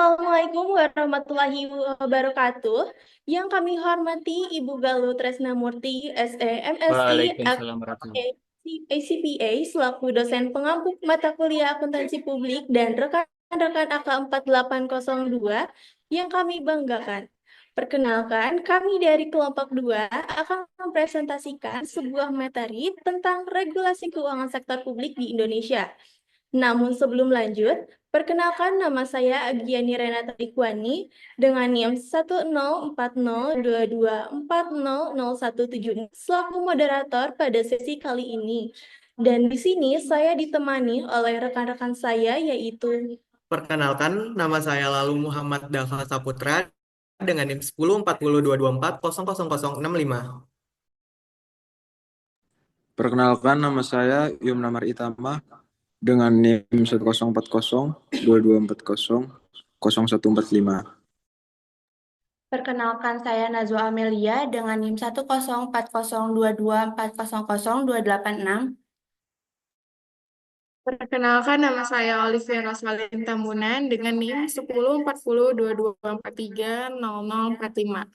Assalamualaikum warahmatullahi wabarakatuh. Yang kami hormati Ibu Galuh Tresnamurti, SE, MSI, Waalaikumsalam warahmatullahi ACPA, selaku dosen pengampu mata kuliah akuntansi publik dan rekan-rekan AK 4802 yang kami banggakan. Perkenalkan, kami dari kelompok 2 akan mempresentasikan sebuah materi tentang regulasi keuangan sektor publik di Indonesia. Namun sebelum lanjut, perkenalkan nama saya Agiani Renata Ikwani dengan NIM 10402240017 selaku moderator pada sesi kali ini. Dan di sini saya ditemani oleh rekan-rekan saya yaitu Perkenalkan, nama saya Lalu Muhammad Dava Saputra dengan NIM 10402224000065. Perkenalkan, nama saya Yumna Itama dengan NIM 10402224000145. Perkenalkan saya Nazwa Amelia dengan NIM 1040224000286. Perkenalkan, nama saya Olivia Rosmalin Tambunan dengan NIM 104022430045.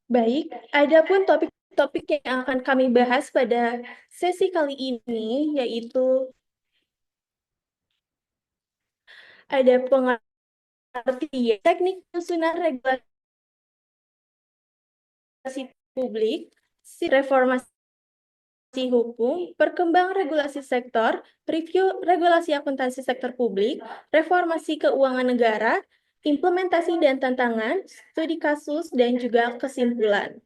baik. Adapun topik-topik yang akan kami bahas pada sesi kali ini yaitu ada pengertian teknik penyusunan regulasi publik, reformasi hukum, perkembangan regulasi sektor, review regulasi akuntansi sektor publik, reformasi keuangan negara, implementasi dan tantangan, studi kasus, dan juga kesimpulan.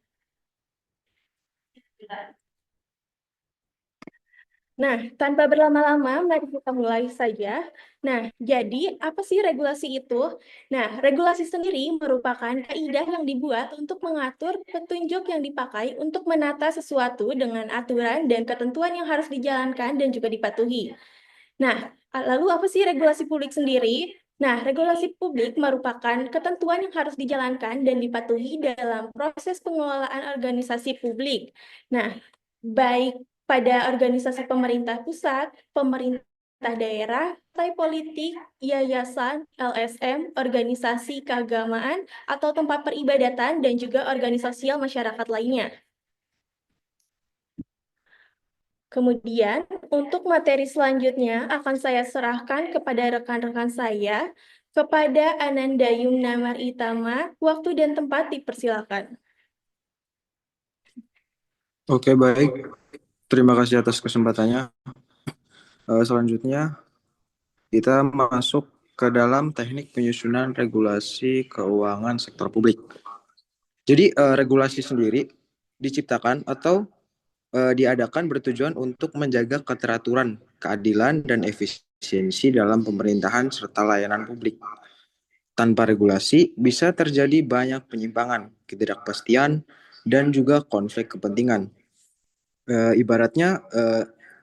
Nah, tanpa berlama-lama, mari kita mulai saja. Nah, jadi apa sih regulasi itu? Nah, regulasi sendiri merupakan kaidah yang dibuat untuk mengatur petunjuk yang dipakai untuk menata sesuatu dengan aturan dan ketentuan yang harus dijalankan dan juga dipatuhi. Nah, lalu apa sih regulasi publik sendiri? Nah, regulasi publik merupakan ketentuan yang harus dijalankan dan dipatuhi dalam proses pengelolaan organisasi publik. Nah, baik pada organisasi pemerintah pusat, pemerintah daerah, partai politik, yayasan, LSM, organisasi keagamaan, atau tempat peribadatan, dan juga organisasi sosial masyarakat lainnya. Kemudian, untuk materi selanjutnya akan saya serahkan kepada rekan-rekan saya, kepada Ananda Yumna Itama. Waktu dan tempat dipersilakan. Oke, baik. Terima kasih atas kesempatannya. Selanjutnya, kita masuk ke dalam teknik penyusunan regulasi keuangan sektor publik. Jadi, regulasi sendiri diciptakan atau diadakan bertujuan untuk menjaga keteraturan, keadilan, dan efisiensi dalam pemerintahan serta layanan publik. Tanpa regulasi, bisa terjadi banyak penyimpangan, ketidakpastian, dan juga konflik kepentingan. Ibaratnya,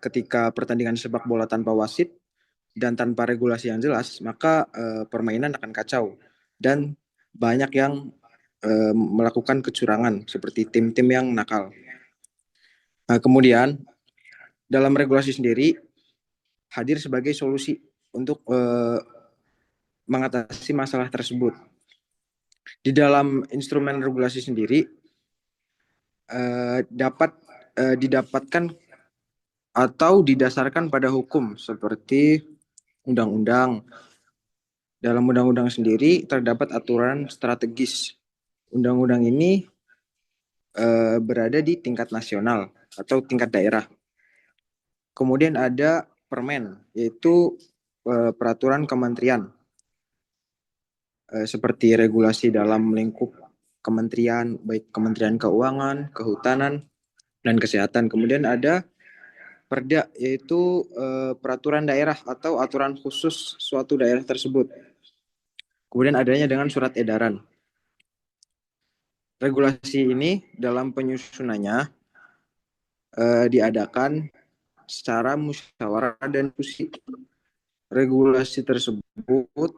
ketika pertandingan sepak bola tanpa wasit dan tanpa regulasi yang jelas, maka permainan akan kacau dan banyak yang melakukan kecurangan seperti tim-tim yang nakal. Nah, kemudian dalam regulasi sendiri hadir sebagai solusi untuk mengatasi masalah tersebut. Di dalam instrumen regulasi sendiri dapat didapatkan atau didasarkan pada hukum seperti undang-undang. Dalam undang-undang sendiri terdapat aturan strategis. Undang-undang ini berada di tingkat nasional atau tingkat daerah. Kemudian ada permen, yaitu peraturan kementerian, seperti regulasi dalam lingkup kementerian, baik Kementerian Keuangan, Kehutanan, dan Kesehatan. Kemudian ada Perda, yaitu peraturan daerah atau aturan khusus suatu daerah tersebut. Kemudian adanya dengan surat edaran. Regulasi ini dalam penyusunannya diadakan secara musyawarah dan diskusi. Regulasi tersebut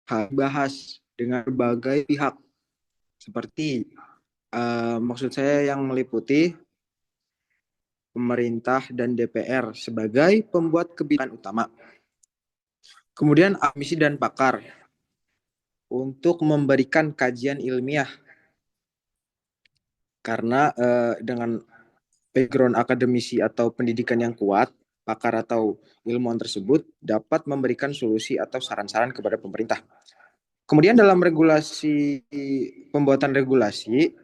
dibahas dengan berbagai pihak, seperti maksud saya yang meliputi pemerintah, dan DPR sebagai pembuat kebijakan utama. Kemudian akademisi dan pakar untuk memberikan kajian ilmiah karena dengan background akademisi atau pendidikan yang kuat, pakar atau ilmuwan tersebut dapat memberikan solusi atau saran-saran kepada pemerintah. Kemudian dalam pembuatan regulasi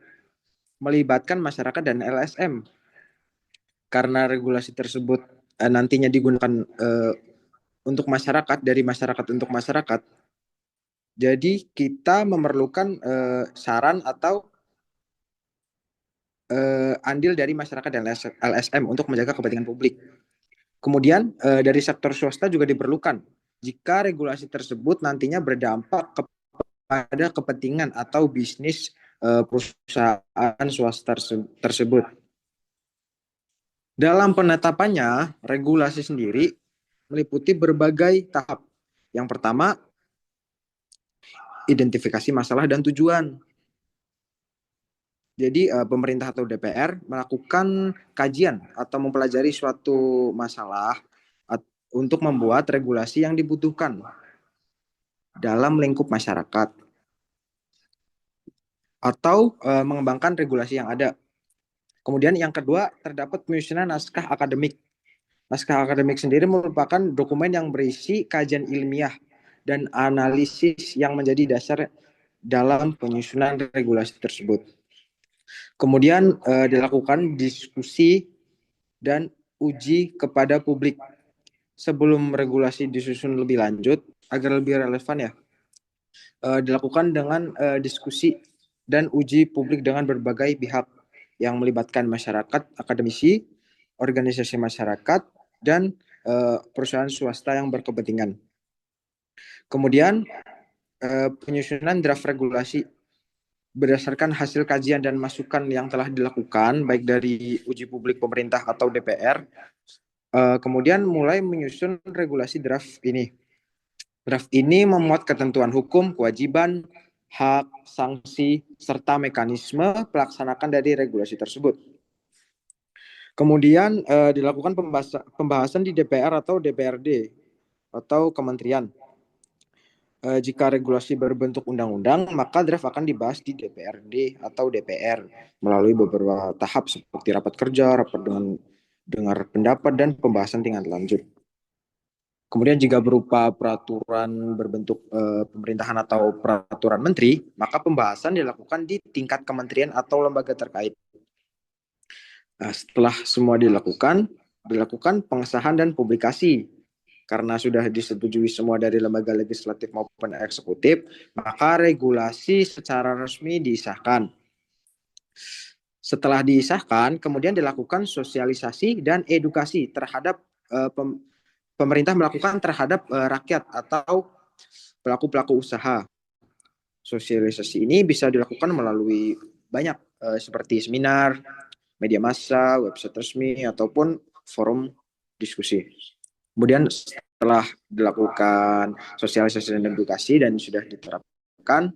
melibatkan masyarakat dan LSM karena regulasi tersebut nantinya digunakan untuk masyarakat, dari masyarakat untuk masyarakat. Jadi kita memerlukan saran atau andil dari masyarakat dan LSM untuk menjaga kepentingan publik. Kemudian dari sektor swasta juga diperlukan jika regulasi tersebut nantinya berdampak kepada kepentingan atau bisnis perusahaan swasta tersebut. Dalam penetapannya, regulasi sendiri meliputi berbagai tahap. Yang pertama, identifikasi masalah dan tujuan. Jadi pemerintah atau DPR melakukan kajian atau mempelajari suatu masalah untuk membuat regulasi yang dibutuhkan dalam lingkup masyarakat atau mengembangkan regulasi yang ada. Kemudian yang kedua, terdapat penyusunan naskah akademik. Naskah akademik sendiri merupakan dokumen yang berisi kajian ilmiah dan analisis yang menjadi dasar dalam penyusunan regulasi tersebut. Kemudian dilakukan diskusi dan uji kepada publik. Sebelum regulasi disusun lebih lanjut, agar lebih relevan ya, dilakukan dengan diskusi dan uji publik dengan berbagai pihak yang melibatkan masyarakat, akademisi, organisasi masyarakat, dan perusahaan swasta yang berkepentingan. Kemudian penyusunan draft regulasi berdasarkan hasil kajian dan masukan yang telah dilakukan, baik dari uji publik pemerintah atau DPR, kemudian mulai menyusun regulasi draft ini. Draft ini memuat ketentuan hukum, kewajiban, hak, sanksi, serta mekanisme pelaksanaan dari regulasi tersebut. Kemudian dilakukan pembahasan di DPR atau DPRD atau kementerian. Jika regulasi berbentuk undang-undang, maka draft akan dibahas di DPRD atau DPR melalui beberapa tahap seperti rapat kerja, rapat dengan dengar pendapat, dan pembahasan tingkat lanjut. Kemudian jika berupa peraturan berbentuk pemerintahan atau peraturan menteri, maka pembahasan dilakukan di tingkat kementerian atau lembaga terkait. Nah, setelah semua dilakukan pengesahan dan publikasi. Karena sudah disetujui semua dari lembaga legislatif maupun eksekutif, maka regulasi secara resmi disahkan. Setelah disahkan, kemudian dilakukan sosialisasi dan edukasi terhadap pemerintah melakukan terhadap rakyat atau pelaku-pelaku usaha. Sosialisasi ini bisa dilakukan melalui banyak seperti seminar, media massa, website resmi, ataupun forum diskusi. Kemudian setelah dilakukan sosialisasi dan edukasi dan sudah diterapkan,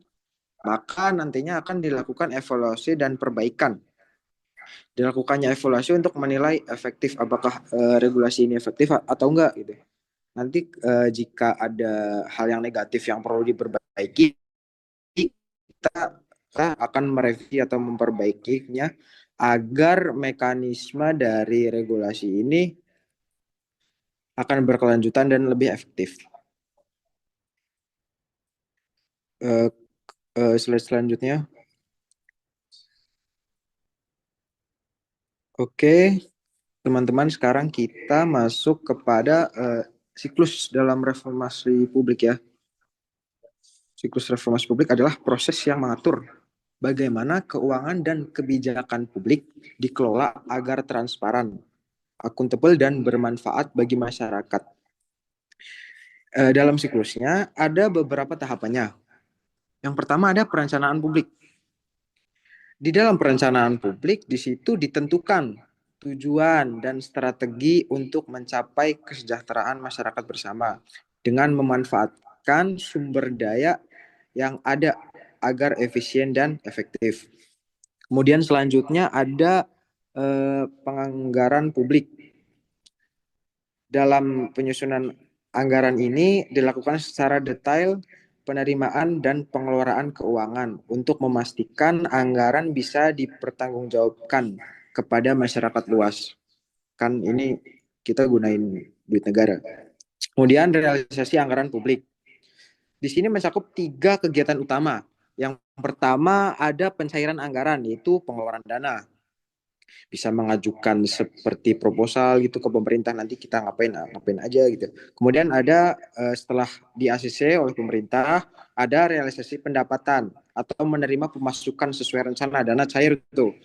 maka nantinya akan dilakukan evaluasi dan perbaikan. Dilakukannya evaluasi untuk menilai efektif, apakah regulasi ini efektif atau enggak gitu. Nanti jika ada hal yang negatif yang perlu diperbaiki, kita akan merevisi atau memperbaikinya agar mekanisme dari regulasi ini akan berkelanjutan dan lebih efektif. Slide selanjutnya. Oke, teman-teman, sekarang kita masuk kepada siklus dalam reformasi publik ya. Siklus reformasi publik adalah proses yang mengatur bagaimana keuangan dan kebijakan publik dikelola agar transparan, akuntabel, dan bermanfaat bagi masyarakat. Dalam siklusnya ada beberapa tahapannya. Yang pertama ada perencanaan publik. Di dalam perencanaan publik, di situ ditentukan tujuan dan strategi untuk mencapai kesejahteraan masyarakat bersama dengan memanfaatkan sumber daya yang ada agar efisien dan efektif. Kemudian selanjutnya ada penganggaran publik. Dalam penyusunan anggaran ini dilakukan secara detail penerimaan dan pengeluaran keuangan untuk memastikan anggaran bisa dipertanggungjawabkan kepada masyarakat luas. Kan ini kita gunain duit negara. Kemudian realisasi anggaran publik. Di sini mencakup 3 kegiatan utama. Yang pertama ada pencairan anggaran, yaitu pengeluaran dana. Bisa mengajukan seperti proposal gitu ke pemerintah, nanti kita ngapain aja gitu. Kemudian ada setelah di ACC oleh pemerintah, ada realisasi pendapatan atau menerima pemasukan sesuai rencana, dana cair itu.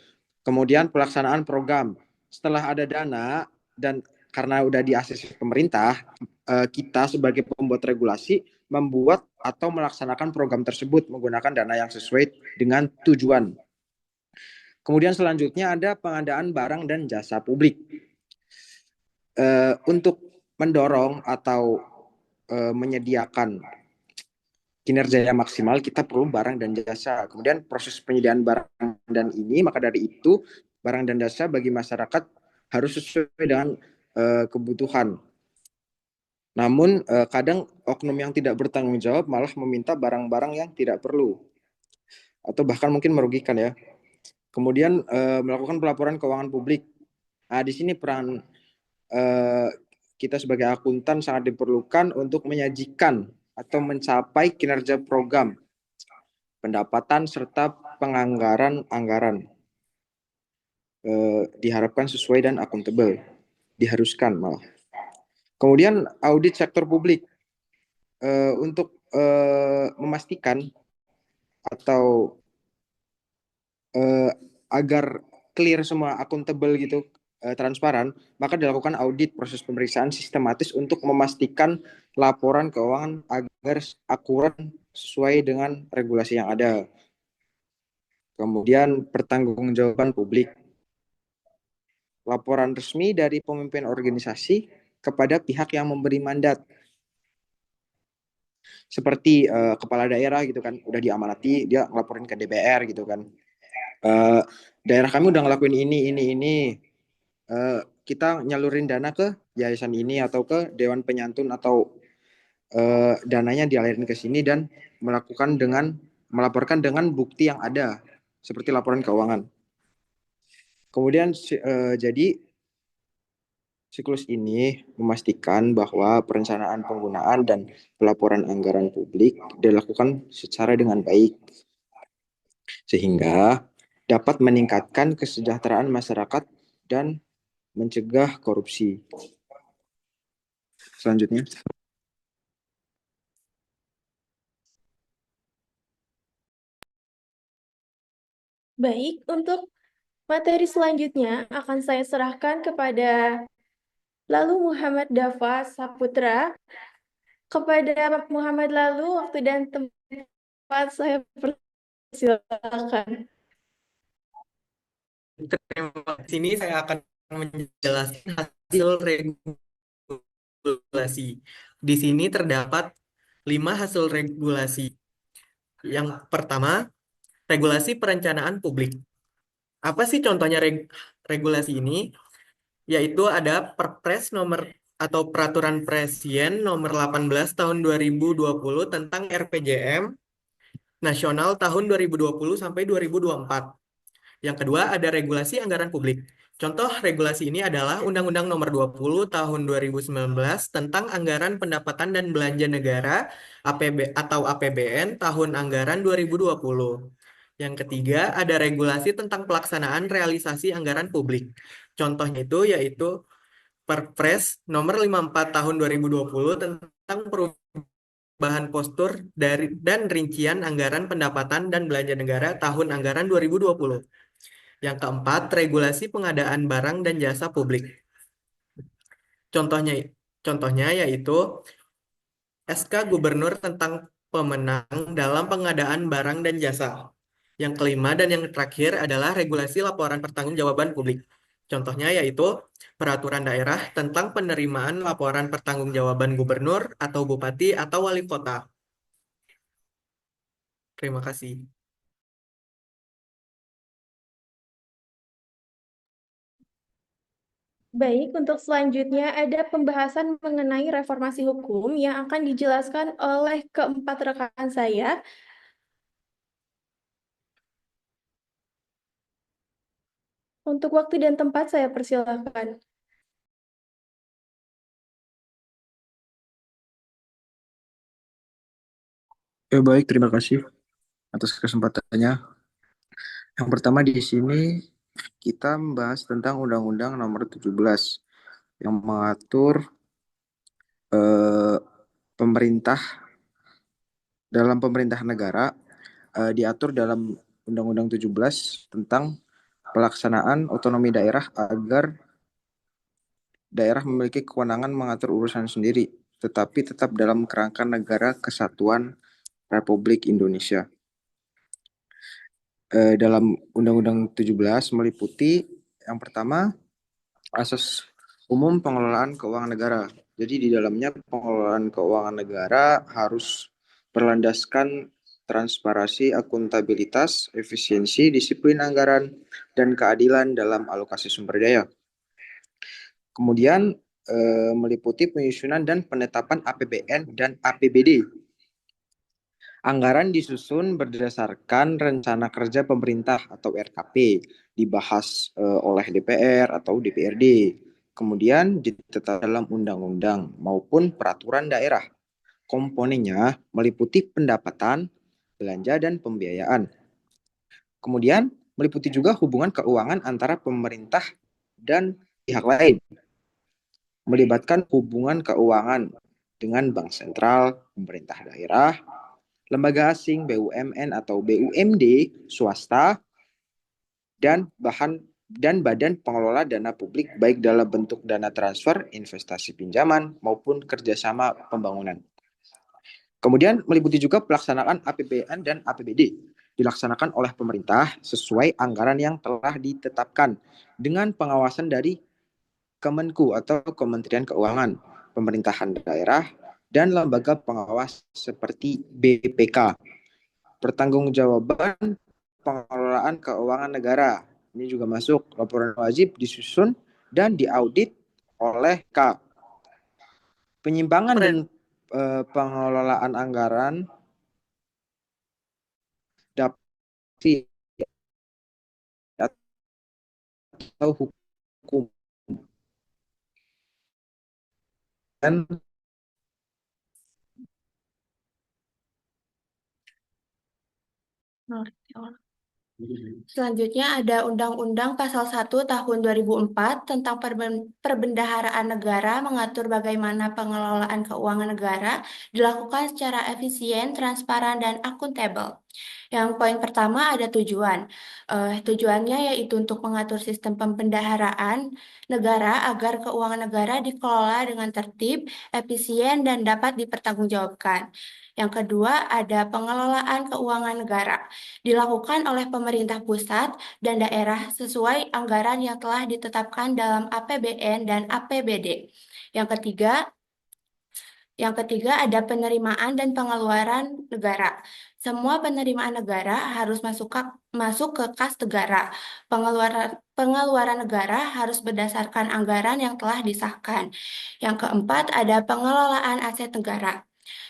Kemudian pelaksanaan program. Setelah ada dana dan karena udah di ACC pemerintah, kita sebagai pembuat regulasi membuat atau melaksanakan program tersebut menggunakan dana yang sesuai dengan tujuan. Kemudian selanjutnya ada pengadaan barang dan jasa publik. Untuk mendorong atau menyediakan kinerja yang maksimal, kita perlu barang dan jasa. Kemudian proses penyediaan barang dan ini, maka dari itu barang dan jasa bagi masyarakat harus sesuai dengan kebutuhan. Namun kadang oknum yang tidak bertanggung jawab malah meminta barang-barang yang tidak perlu atau bahkan mungkin merugikan ya. Kemudian melakukan pelaporan keuangan publik. Nah, di sini peran kita sebagai akuntan sangat diperlukan untuk menyajikan atau mencapai kinerja program, pendapatan serta penganggaran anggaran. Diharapkan sesuai dan akuntabel, diharuskan malah. Kemudian audit sektor publik untuk memastikan atau agar clear semua, akuntabel gitu, transparan, maka dilakukan audit proses pemeriksaan sistematis untuk memastikan laporan keuangan agar akurat sesuai dengan regulasi yang ada. Kemudian pertanggungjawaban publik. Laporan resmi dari pemimpin organisasi kepada pihak yang memberi mandat. Seperti kepala daerah gitu kan, udah diamanati, dia ngelaporin ke DPR gitu kan. Daerah kami udah ngelakuin ini. Kita nyalurin dana ke yayasan ini atau ke Dewan Penyantun atau dananya dialirin ke sini dan melaporkan dengan bukti yang ada seperti laporan keuangan. Kemudian jadi siklus ini memastikan bahwa perencanaan penggunaan dan pelaporan anggaran publik dilakukan secara dengan baik sehingga dapat meningkatkan kesejahteraan masyarakat dan mencegah korupsi. Selanjutnya. Baik, untuk materi selanjutnya akan saya serahkan kepada Lalu Muhammad Dafa Saputra. Kepada Muhammad Lalu, waktu dan tempat saya persilakan. Terima kasih. Sini saya akan menjelaskan hasil regulasi. Di sini terdapat 5 hasil regulasi. Yang pertama, regulasi perencanaan publik. Apa sih contohnya regulasi ini? Yaitu ada Perpres nomor atau Peraturan Presiden nomor 18 tahun 2020 tentang RPJM Nasional tahun 2020 sampai 2024. Yang kedua ada regulasi anggaran publik. Contoh regulasi ini adalah Undang-Undang Nomor 20 Tahun 2019 tentang Anggaran Pendapatan dan Belanja Negara atau APBN tahun anggaran 2020. Yang ketiga ada regulasi tentang pelaksanaan realisasi anggaran publik. Contohnya itu yaitu Perpres Nomor 54 Tahun 2020 tentang perubahan postur dan rincian anggaran pendapatan dan belanja negara tahun anggaran 2020. Yang keempat, regulasi pengadaan barang dan jasa publik. Contohnya yaitu SK Gubernur tentang pemenang dalam pengadaan barang dan jasa. Yang kelima dan yang terakhir adalah regulasi laporan pertanggungjawaban publik. Contohnya yaitu peraturan daerah tentang penerimaan laporan pertanggungjawaban gubernur atau bupati atau wali kota. Terima kasih. Baik, untuk selanjutnya ada pembahasan mengenai reformasi hukum yang akan dijelaskan oleh keempat rekan saya. Untuk waktu dan tempat saya persilahkan. Baik, terima kasih atas kesempatannya. Yang pertama di sini kita membahas tentang Undang-Undang Nomor 17 yang mengatur eh, pemerintah dalam pemerintahan negara, diatur dalam Undang-Undang 17 tentang pelaksanaan otonomi daerah agar daerah memiliki kewenangan mengatur urusan sendiri, tetapi tetap dalam kerangka Negara Kesatuan Republik Indonesia. Dalam Undang-Undang 17 meliputi yang pertama asas umum pengelolaan keuangan negara. Jadi di dalamnya pengelolaan keuangan negara harus berlandaskan transparansi, akuntabilitas, efisiensi, disiplin anggaran, dan keadilan dalam alokasi sumber daya. Kemudian meliputi penyusunan dan penetapan APBN dan APBD. Anggaran disusun berdasarkan rencana kerja pemerintah atau RKP, dibahas oleh DPR atau DPRD. Kemudian ditetapkan dalam undang-undang maupun peraturan daerah. Komponennya meliputi pendapatan, belanja, dan pembiayaan. Kemudian meliputi juga hubungan keuangan antara pemerintah dan pihak lain, melibatkan hubungan keuangan dengan bank sentral, pemerintah daerah, lembaga asing, BUMN atau BUMD, swasta, dan badan pengelola dana publik baik dalam bentuk dana transfer, investasi pinjaman, maupun kerjasama pembangunan. Kemudian meliputi juga pelaksanaan APBN dan APBD, dilaksanakan oleh pemerintah sesuai anggaran yang telah ditetapkan dengan pengawasan dari Kemenku atau Kementerian Keuangan, pemerintahan daerah, dan lembaga pengawas seperti BPK. Pertanggungjawaban pengelolaan keuangan negara. Ini juga masuk laporan wajib disusun dan diaudit oleh K. Penyimpangan dan pengelolaan anggaran dapat atau hukum dan Selanjutnya ada Undang-Undang Pasal 1 Tahun 2004 tentang Perbendaharaan Negara mengatur bagaimana pengelolaan keuangan negara dilakukan secara efisien, transparan, dan akuntabel. Yang poin pertama ada tujuan. Tujuannya yaitu untuk mengatur sistem pembendaharaan negara agar keuangan negara dikelola dengan tertib, efisien, dan dapat dipertanggungjawabkan. Yang kedua ada pengelolaan keuangan negara. Dilakukan oleh pemerintah pusat dan daerah sesuai anggaran yang telah ditetapkan dalam APBN dan APBD. Yang ketiga ada penerimaan dan pengeluaran negara. Semua penerimaan negara harus masuk ke kas negara. Pengeluaran negara harus berdasarkan anggaran yang telah disahkan. Yang keempat ada pengelolaan aset negara.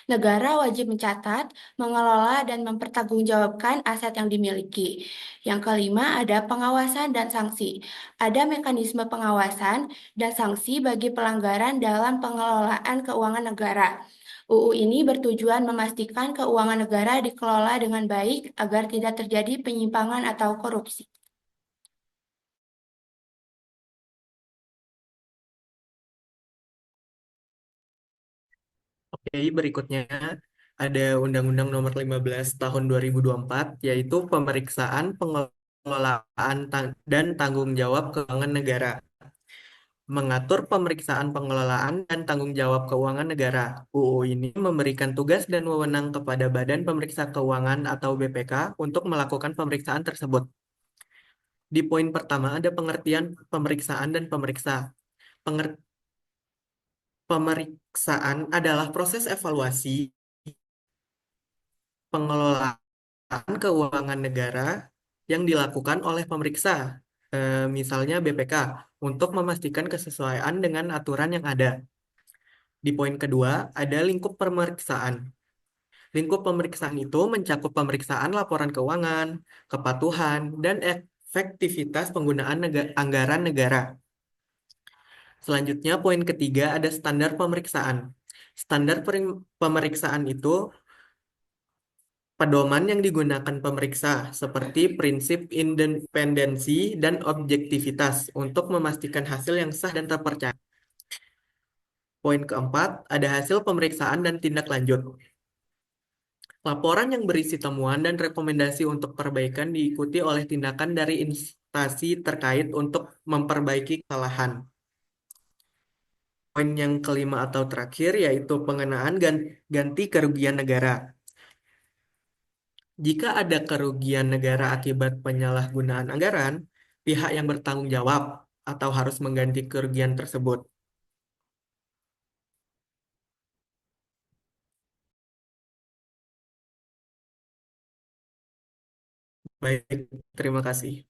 Negara wajib mencatat, mengelola, dan mempertanggungjawabkan aset yang dimiliki. Yang kelima ada pengawasan dan sanksi. Ada mekanisme pengawasan dan sanksi bagi pelanggaran dalam pengelolaan keuangan negara. UU ini bertujuan memastikan keuangan negara dikelola dengan baik agar tidak terjadi penyimpangan atau korupsi. Oke, berikutnya ada Undang-Undang Nomor 15 Tahun 2024, yaitu pemeriksaan pengelolaan dan tanggung jawab keuangan negara. Mengatur pemeriksaan pengelolaan dan tanggung jawab keuangan negara. UU ini memberikan tugas dan wewenang kepada Badan Pemeriksa Keuangan atau BPK untuk melakukan pemeriksaan tersebut. Di poin pertama ada pengertian pemeriksaan dan pemeriksa. Pemeriksaan adalah proses evaluasi pengelolaan keuangan negara yang dilakukan oleh pemeriksa misalnya BPK, untuk memastikan kesesuaian dengan aturan yang ada. Di poin kedua, ada lingkup pemeriksaan. Lingkup pemeriksaan itu mencakup pemeriksaan laporan keuangan, kepatuhan, dan efektivitas penggunaan anggaran negara. Selanjutnya, poin ketiga ada standar pemeriksaan. Standar pemeriksaan itu pedoman yang digunakan pemeriksa, seperti prinsip independensi dan objektivitas, untuk memastikan hasil yang sah dan terpercaya. Poin keempat, ada hasil pemeriksaan dan tindak lanjut. Laporan yang berisi temuan dan rekomendasi untuk perbaikan diikuti oleh tindakan dari instansi terkait untuk memperbaiki kesalahan. Poin yang kelima atau terakhir yaitu pengenaan ganti kerugian negara. Jika ada kerugian negara akibat penyalahgunaan anggaran, pihak yang bertanggung jawab atau harus mengganti kerugian tersebut. Baik, terima kasih.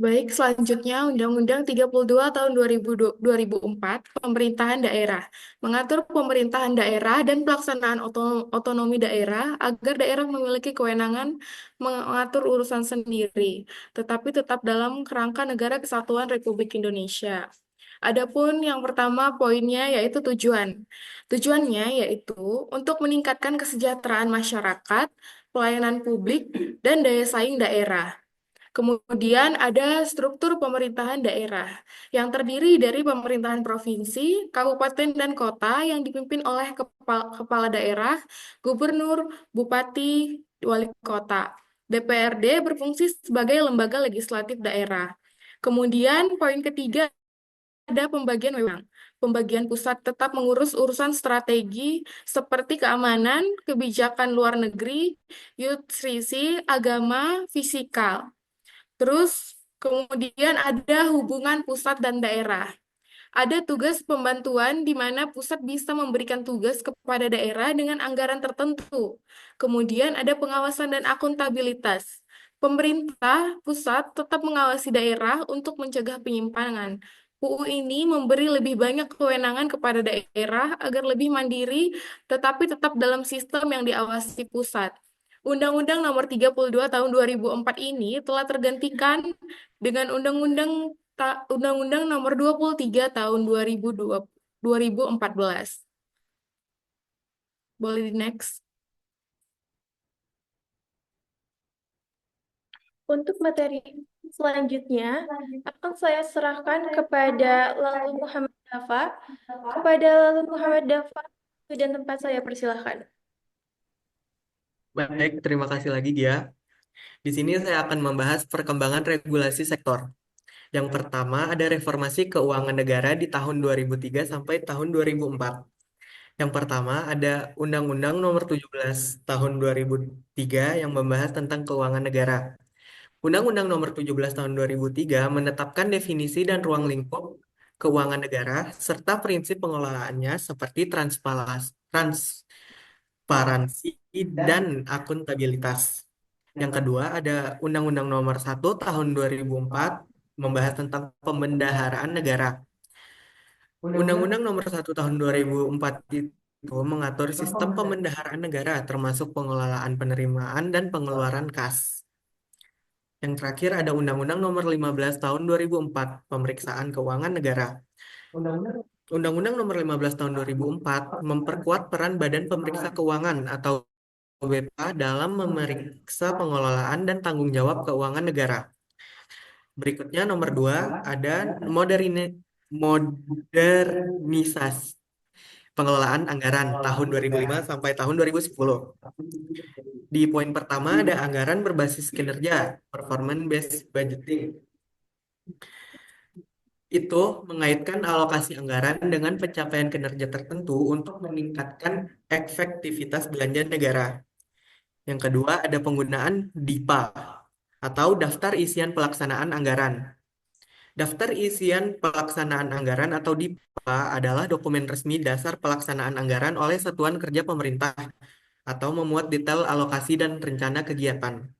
Baik, selanjutnya Undang-Undang 32 tahun 2004 Pemerintahan Daerah mengatur pemerintahan daerah dan pelaksanaan otonomi daerah agar daerah memiliki kewenangan mengatur urusan sendiri, tetapi tetap dalam kerangka Negara Kesatuan Republik Indonesia. Adapun yang pertama poinnya yaitu tujuan. Tujuannya yaitu untuk meningkatkan kesejahteraan masyarakat, pelayanan publik, dan daya saing daerah. Kemudian ada struktur pemerintahan daerah yang terdiri dari pemerintahan provinsi, kabupaten, dan kota yang dipimpin oleh kepala daerah, gubernur, bupati, wali kota. DPRD berfungsi sebagai lembaga legislatif daerah. Kemudian poin ketiga ada pembagian wewenang. Pembagian pusat tetap mengurus urusan strategi seperti keamanan, kebijakan luar negeri, nutrisi, agama, fisikal. Terus kemudian ada hubungan pusat dan daerah. Ada tugas pembantuan di mana pusat bisa memberikan tugas kepada daerah dengan anggaran tertentu. Kemudian ada pengawasan dan akuntabilitas. Pemerintah pusat tetap mengawasi daerah untuk mencegah penyimpangan. UU ini memberi lebih banyak kewenangan kepada daerah agar lebih mandiri, tetapi tetap dalam sistem yang diawasi pusat. Undang-Undang Nomor 32 Tahun 2004 ini telah tergantikan dengan Undang-Undang Nomor 23 Tahun 2014. Boleh di next. Untuk materi selanjutnya akan saya serahkan kepada Lalu Muhammad Dafa. Kepada Lalu Muhammad Dafa, waktu dan tempat saya persilahkan. Baik, terima kasih lagi Gia. Di sini saya akan membahas perkembangan regulasi sektor. Yang pertama ada reformasi keuangan negara di tahun 2003 sampai tahun 2004. Yang pertama ada Undang-Undang Nomor 17 tahun 2003 yang membahas tentang keuangan negara. Undang-Undang Nomor 17 tahun 2003 menetapkan definisi dan ruang lingkup keuangan negara serta prinsip pengelolaannya seperti transparansi dan akuntabilitas. Yang kedua ada Undang-Undang Nomor 1 tahun 2004 membahas tentang pembendaharaan negara. Undang-Undang Nomor 1 tahun 2004 itu mengatur sistem pembendaharaan negara termasuk pengelolaan penerimaan dan pengeluaran kas. Yang terakhir ada Undang-Undang Nomor 15 tahun 2004 Pemeriksaan Keuangan Negara. Undang-Undang Nomor 15 tahun 2004 memperkuat peran Badan Pemeriksa Keuangan atau BPK dalam memeriksa pengelolaan dan tanggung jawab keuangan negara. Berikutnya nomor 2 ada modernisasi pengelolaan anggaran tahun 2005 sampai tahun 2010. Di poin pertama ada anggaran berbasis kinerja, performance based budgeting. Itu mengaitkan alokasi anggaran dengan pencapaian kinerja tertentu untuk meningkatkan efektivitas belanja negara. Yang kedua ada penggunaan DIPA atau Daftar Isian Pelaksanaan Anggaran. Daftar Isian Pelaksanaan Anggaran atau DIPA adalah dokumen resmi dasar pelaksanaan anggaran oleh satuan kerja pemerintah atau memuat detail alokasi dan rencana kegiatan.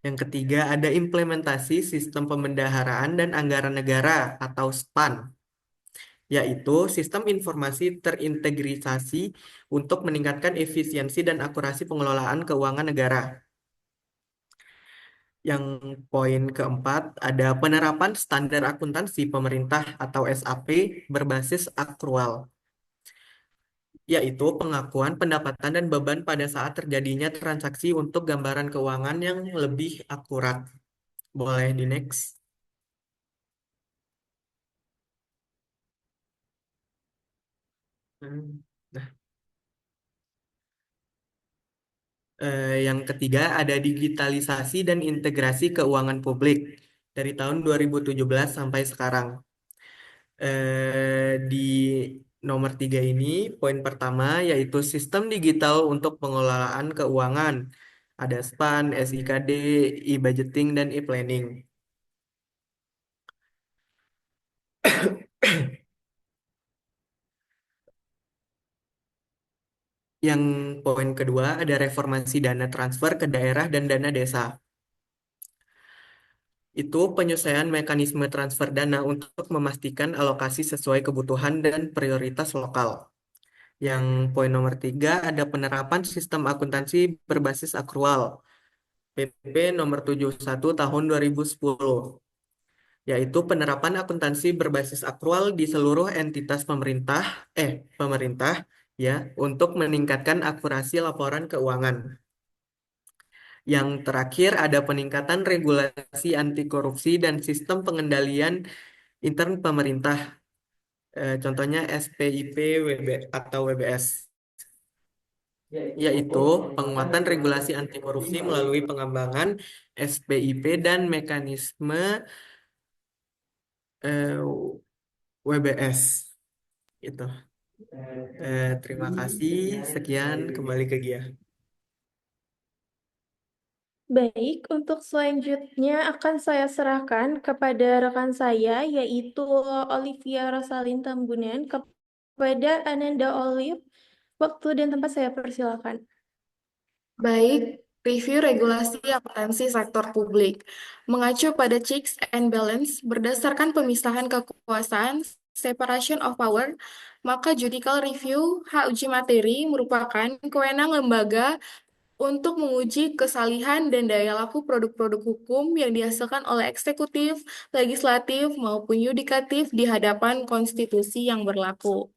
Yang ketiga, ada implementasi sistem pembendaharaan dan anggaran negara atau SPAN, yaitu sistem informasi terintegrisasi untuk meningkatkan efisiensi dan akurasi pengelolaan keuangan negara. Yang poin keempat, ada penerapan standar akuntansi pemerintah atau SAP berbasis akrual, yaitu pengakuan pendapatan dan beban pada saat terjadinya transaksi untuk gambaran keuangan yang lebih akurat. Boleh di next. Nah, yang ketiga ada digitalisasi dan integrasi keuangan publik dari tahun 2017 sampai sekarang. Di nomor 3 ini, poin pertama yaitu sistem digital untuk pengelolaan keuangan. Ada SPAN, SIKD, e-budgeting, dan e-planning. Yang poin kedua ada reformasi dana transfer ke daerah dan dana desa. Itu penyesuaian mekanisme transfer dana untuk memastikan alokasi sesuai kebutuhan dan prioritas lokal. Yang poin nomor 3 ada penerapan sistem akuntansi berbasis akrual, PP nomor 71 tahun 2010, yaitu penerapan akuntansi berbasis akrual di seluruh entitas pemerintah ya, untuk meningkatkan akurasi laporan keuangan. Yang terakhir ada peningkatan regulasi anti korupsi dan sistem pengendalian intern pemerintah, contohnya SPIP atau WBS, yaitu penguatan regulasi anti korupsi melalui pengembangan SPIP dan mekanisme eh, WBS. Itu. Terima kasih. Sekian, kembali ke Gia. Baik, untuk selanjutnya akan saya serahkan kepada rekan saya, yaitu Olivia Rosalin Tambunan. Kepada Ananda Olive, waktu dan tempat saya persilakan. Baik, review regulasi akuntansi sektor publik. Mengacu pada checks and balance berdasarkan pemisahan kekuasaan, separation of power, maka judicial review hak uji materi merupakan kewenangan lembaga untuk menguji kesalihan dan daya laku produk-produk hukum yang dihasilkan oleh eksekutif, legislatif, maupun yudikatif di hadapan konstitusi yang berlaku.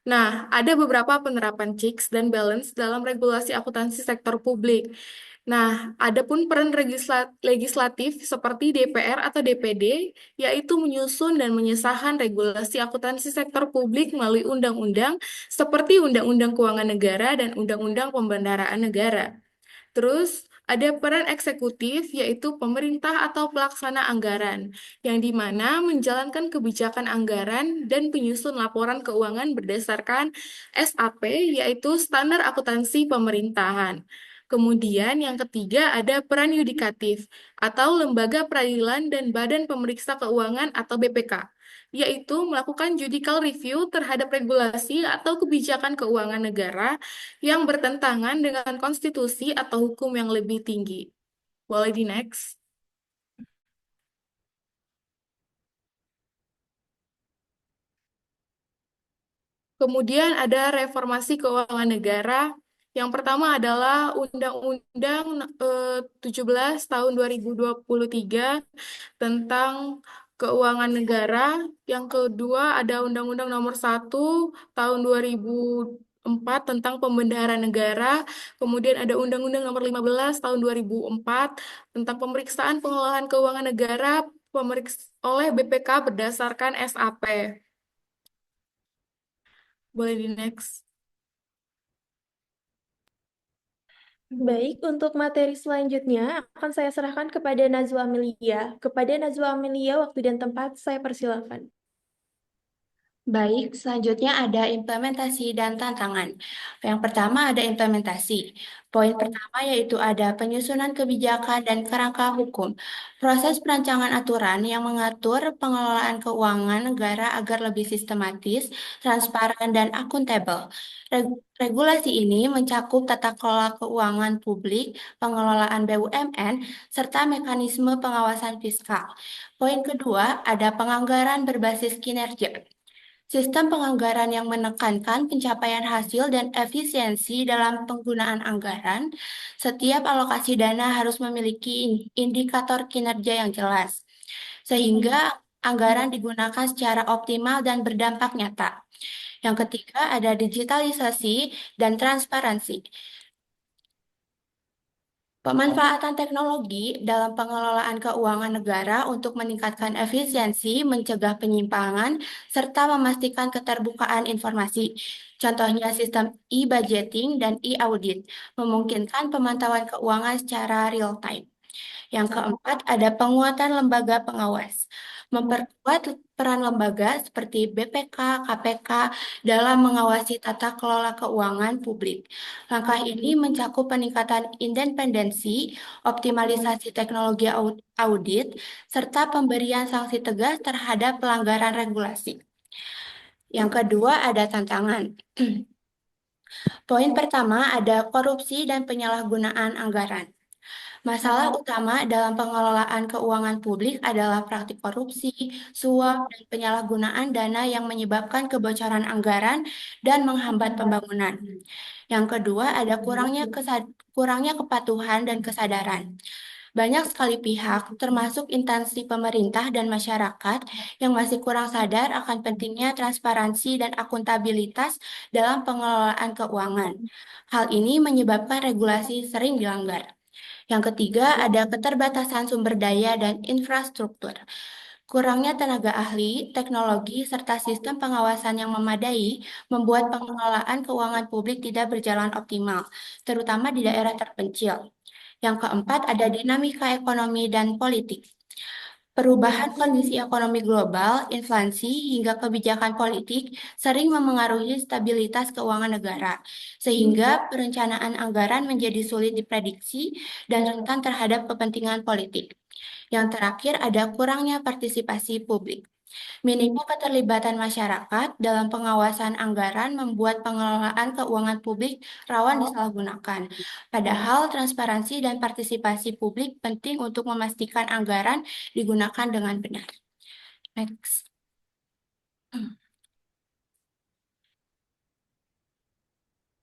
Nah, ada beberapa penerapan checks dan balance dalam regulasi akuntansi sektor publik. Nah, adapun peran legislatif seperti DPR atau DPD, yaitu menyusun dan mengesahkan regulasi akuntansi sektor publik melalui undang-undang seperti Undang-Undang Keuangan Negara dan Undang-Undang Pembendaraan Negara. Terus ada peran eksekutif, yaitu pemerintah atau pelaksana anggaran, yang di mana menjalankan kebijakan anggaran dan penyusun laporan keuangan berdasarkan SAP, yaitu Standar Akuntansi Pemerintahan. Kemudian yang ketiga ada peran yudikatif, atau Lembaga Peradilan dan Badan Pemeriksa Keuangan atau BPK, yaitu melakukan judicial review terhadap regulasi atau kebijakan keuangan negara yang bertentangan dengan konstitusi atau hukum yang lebih tinggi. Boleh di next. Kemudian ada reformasi keuangan negara. Yang pertama adalah Undang-Undang 17 tahun 2023 tentang keuangan negara. Yang kedua ada Undang-Undang nomor 1 tahun 2004 tentang pembendaharaan negara. Kemudian ada Undang-Undang nomor 15 tahun 2004 tentang pemeriksaan pengelolaan keuangan negara oleh BPK berdasarkan SAP. Boleh di next. Baik, untuk materi selanjutnya akan saya serahkan kepada Najwa Amelia. Kepada Najwa Amelia, waktu dan tempat saya persilakan. Baik, selanjutnya ada implementasi dan tantangan. Yang pertama ada implementasi. Poin pertama yaitu ada penyusunan kebijakan dan kerangka hukum. Proses perancangan aturan yang mengatur pengelolaan keuangan negara agar lebih sistematis, transparan, dan akuntabel. Regulasi ini mencakup tata kelola keuangan publik, pengelolaan BUMN, serta mekanisme pengawasan fiskal. Poin kedua ada penganggaran berbasis kinerja. Sistem penganggaran yang menekankan pencapaian hasil dan efisiensi dalam penggunaan anggaran. Setiap alokasi dana harus memiliki indikator kinerja yang jelas, sehingga anggaran digunakan secara optimal dan berdampak nyata. Yang ketiga ada digitalisasi dan transparansi. Pemanfaatan teknologi dalam pengelolaan keuangan negara untuk meningkatkan efisiensi, mencegah penyimpangan, serta memastikan keterbukaan informasi. Contohnya sistem e-budgeting dan e-audit memungkinkan pemantauan keuangan secara real-time. Yang keempat, ada penguatan lembaga pengawas. Memperkuat peran lembaga seperti BPK, KPK dalam mengawasi tata kelola keuangan publik. Langkah ini mencakup peningkatan independensi, optimalisasi teknologi audit, serta pemberian sanksi tegas terhadap pelanggaran regulasi. Yang kedua, ada tantangan. Poin pertama ada korupsi dan penyalahgunaan anggaran. Masalah utama dalam pengelolaan keuangan publik adalah praktik korupsi, suap, dan penyalahgunaan dana yang menyebabkan kebocoran anggaran dan menghambat pembangunan. Yang kedua, ada kurangnya kepatuhan dan kesadaran. Banyak sekali pihak, termasuk instansi pemerintah dan masyarakat, yang masih kurang sadar akan pentingnya transparansi dan akuntabilitas dalam pengelolaan keuangan. Hal ini menyebabkan regulasi sering dilanggar. Yang ketiga, ada keterbatasan sumber daya dan infrastruktur. Kurangnya tenaga ahli, teknologi, serta sistem pengawasan yang memadai membuat pengelolaan keuangan publik tidak berjalan optimal, terutama di daerah terpencil. Yang keempat, ada dinamika ekonomi dan politik. Perubahan kondisi ekonomi global, inflasi, hingga kebijakan politik sering memengaruhi stabilitas keuangan negara, sehingga perencanaan anggaran menjadi sulit diprediksi dan rentan terhadap kepentingan politik. Yang terakhir, ada kurangnya partisipasi publik. Minimnya keterlibatan masyarakat dalam pengawasan anggaran membuat pengelolaan keuangan publik rawan disalahgunakan. Padahal transparansi dan partisipasi publik penting untuk memastikan anggaran digunakan dengan benar. Next.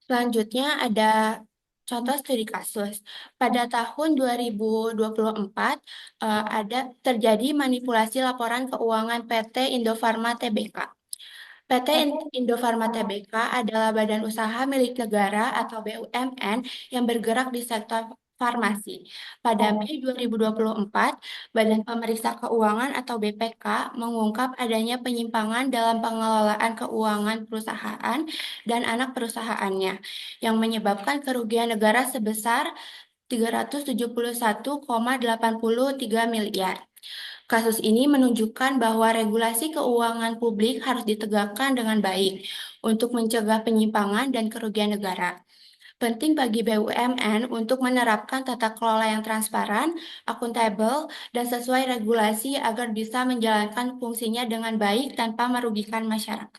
Selanjutnya ada contoh studi kasus. Pada tahun 2024 ada terjadi manipulasi laporan keuangan PT Indofarma Tbk. PT Indofarma Tbk adalah badan usaha milik negara atau BUMN yang bergerak di sektor farmasi. Pada Mei 2024, Badan Pemeriksa Keuangan atau BPK mengungkap adanya penyimpangan dalam pengelolaan keuangan perusahaan dan anak perusahaannya yang menyebabkan kerugian negara sebesar 371,83 miliar. Kasus ini menunjukkan bahwa regulasi keuangan publik harus ditegakkan dengan baik untuk mencegah penyimpangan dan kerugian negara. Penting bagi BUMN untuk menerapkan tata kelola yang transparan, akuntabel, dan sesuai regulasi agar bisa menjalankan fungsinya dengan baik tanpa merugikan masyarakat.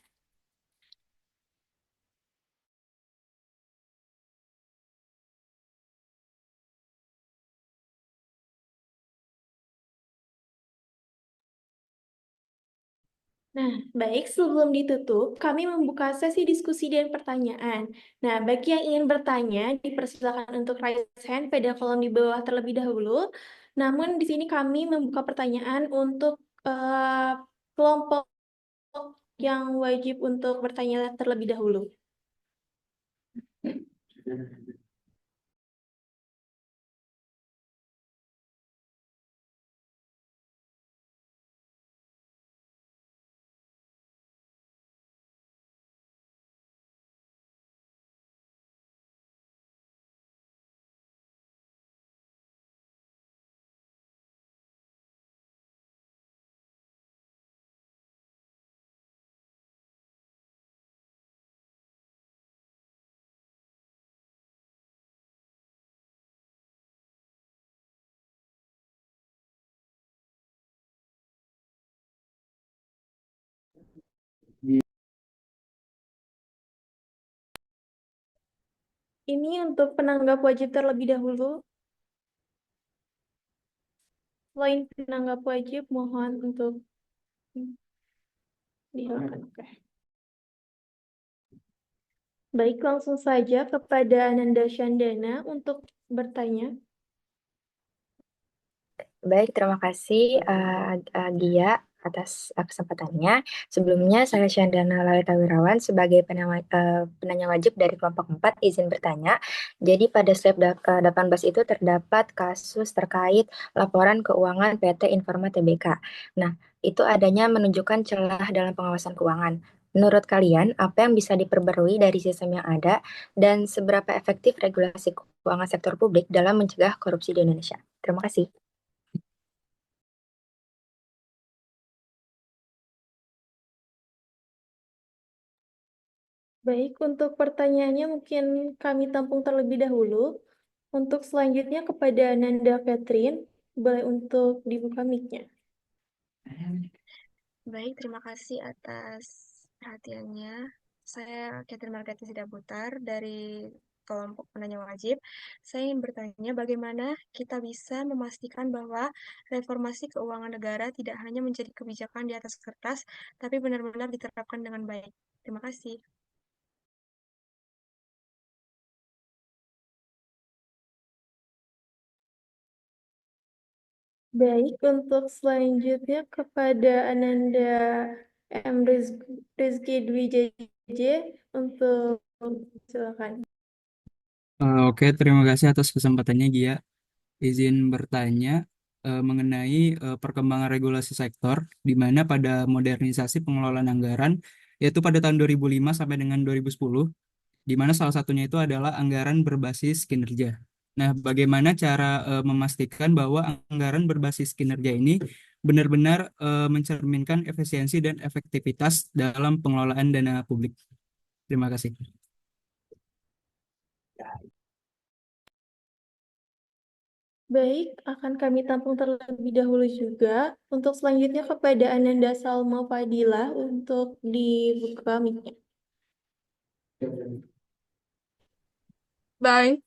Nah, baik, sebelum ditutup, kami membuka sesi diskusi dan pertanyaan. Nah, bagi yang ingin bertanya, dipersilakan untuk raise hand pada kolom di bawah terlebih dahulu. Namun, di sini kami membuka pertanyaan untuk kelompok yang wajib untuk bertanya terlebih dahulu. ini untuk penanggap wajib terlebih dahulu. Selain penanggap wajib, mohon untuk dihilangkan. Oke. Baik, langsung saja kepada Ananda Syandana untuk bertanya. Baik, terima kasih Gia atas kesempatannya. Sebelumnya, saya Syandana Lalita Wirawan sebagai penanya wajib dari kelompok 4 izin bertanya. Jadi pada step 18 itu terdapat kasus terkait laporan keuangan PT Informa Tbk. Nah, itu adanya menunjukkan celah dalam pengawasan keuangan. Menurut kalian, apa yang bisa diperbarui dari sistem yang ada dan seberapa efektif regulasi keuangan sektor publik dalam mencegah korupsi di Indonesia? Terima kasih. Baik, untuk pertanyaannya mungkin kami tampung terlebih dahulu. Untuk selanjutnya kepada Nanda Catherine, boleh untuk dibuka mic-nya. Baik, terima kasih atas perhatiannya. Saya Catherine Margaret Sidaputar dari kelompok penanya wajib. Saya ingin bertanya bagaimana kita bisa memastikan bahwa reformasi keuangan negara tidak hanya menjadi kebijakan di atas kertas, tapi benar-benar diterapkan dengan baik. Terima kasih. Baik, untuk selanjutnya kepada Ananda M. Rizky Dwi JJ untuk silakan. Oke, terima kasih atas kesempatannya, Gia. Izin bertanya mengenai perkembangan regulasi sektor, di mana pada modernisasi pengelolaan anggaran, yaitu pada tahun 2005 sampai dengan 2010, di mana salah satunya itu adalah anggaran berbasis kinerja. Nah, bagaimana cara memastikan bahwa anggaran berbasis kinerja ini benar-benar mencerminkan efisiensi dan efektivitas dalam pengelolaan dana publik? Terima kasih. Baik, akan kami tampung terlebih dahulu juga. Untuk selanjutnya kepada Ananda Salma Fadila untuk dibuka mic-nya. Baik,